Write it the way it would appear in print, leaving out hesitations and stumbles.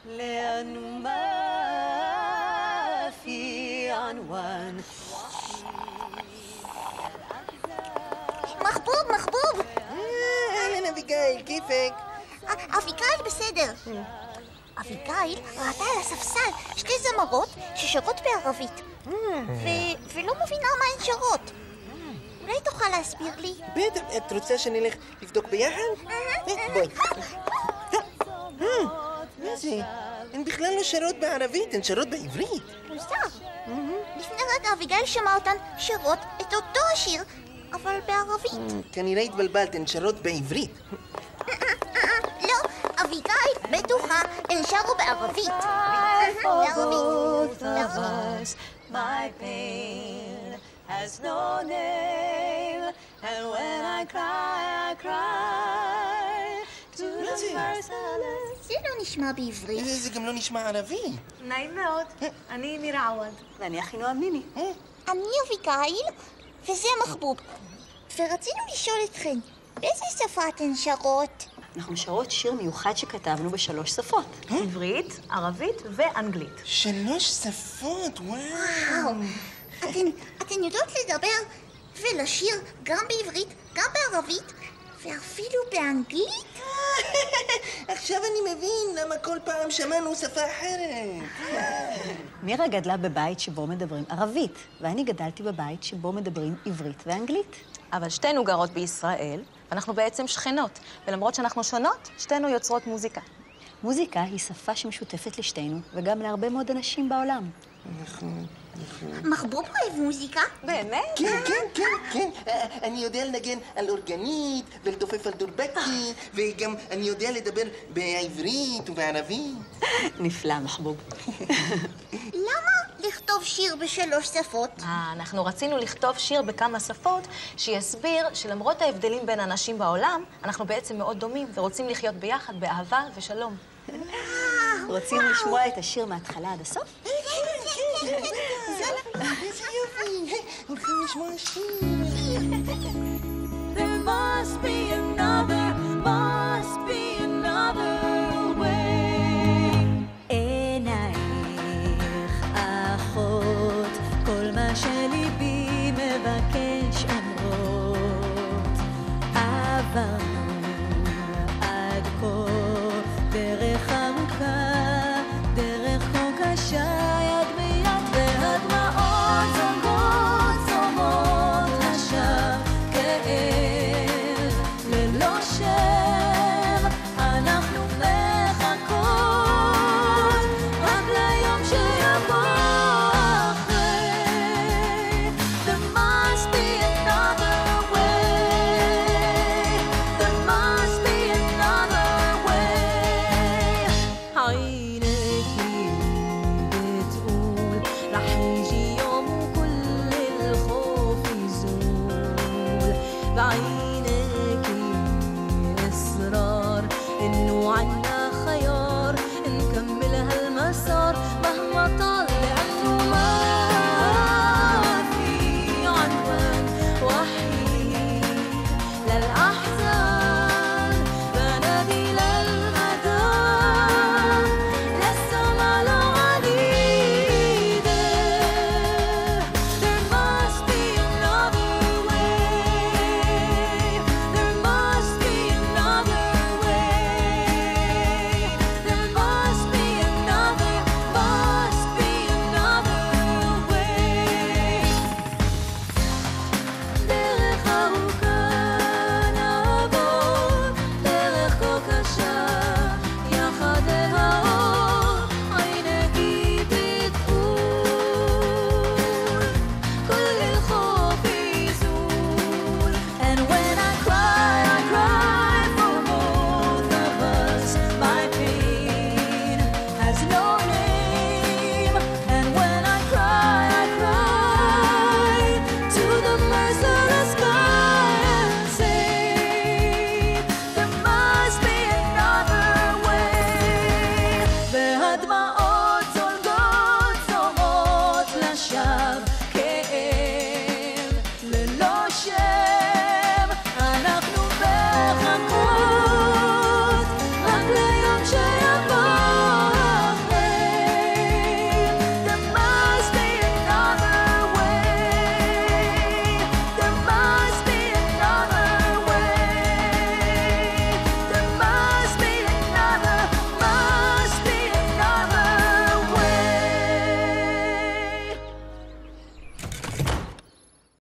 لأنه ما في عنوان. מחבוב. אהלן אביגיל, כיפק? אביגיל בסדר. אביגיל ראתה על הספסל שתי זמרות ששרות בערבית. ולא מבינה מה הן שרות. אולי תוכל להסביר לי? בטח, את רוצה שנלך לבדוק ביחד? בואי. מה זה? הן בכלל לא שרות בערבית, הן שרות בעברית. מוזר. לפני רגע אביגיל שמעה אותן שרות את אותו השיר, אבל בערבית. כנראה התבלבלת, הן שרות בעברית. לא, אביגיל בטוחה, הן שרו בערבית. My pain has no name, and when I cry to the merciless. זה לא נשמע בעברית. זה גם לא נשמע ערבי. נעים מאוד, אני מירה עווד. ואני אחינועם ניני. אני אביגיל, וזה מחבוב. ורצינו לשאול אתכן, באיזה שפה אתן שרות? אנחנו שרות שיר מיוחד שכתבנו ב3 שפות. עברית, ערבית ואנגלית. 3 שפות, וואו. אתן יודעות לדבר ולשיר גם בעברית, גם בערבית, ואפילו באנגלית? עכשיו אני מבין למה כל פעם שמענו שפה אחרת. מירה גדלה בבית שבו מדברים ערבית, ואני גדלתי בבית שבו מדברים עברית ואנגלית. אבל שתינו גרות בישראל, ואנחנו בעצם שכנות, ולמרות שאנחנו שונות, שתינו יוצרות מוזיקה. מוזיקה היא שפה שמשותפת לשתינו, וגם להרבה מאוד אנשים בעולם. נכון. מחבוב אוהב מוזיקה? באמת? כן. אני יודע לנגן על אורגנית, ולתופף על דורבקי, וגם אני יודע לדבר בעברית ובערבית. נפלא, מחבוב. למה לכתוב שיר ב3 שפות? אנחנו רצינו לכתוב שיר בכמה שפות שיסביר שלמרות ההבדלים בין אנשים בעולם, אנחנו בעצם מאוד דומים ורוצים לחיות ביחד באהבה ושלום. רוצים לשמוע את השיר מההתחלה עד הסוף? איזה יופי. הולכים לשמוע שיר. There must be another way. עינייך אחות, כל מה שליבי מבקש אמרות. עברנו עד כה דרך ארוכה, דרך כה קשה. إنه عنا خيار نكمل هالمسار.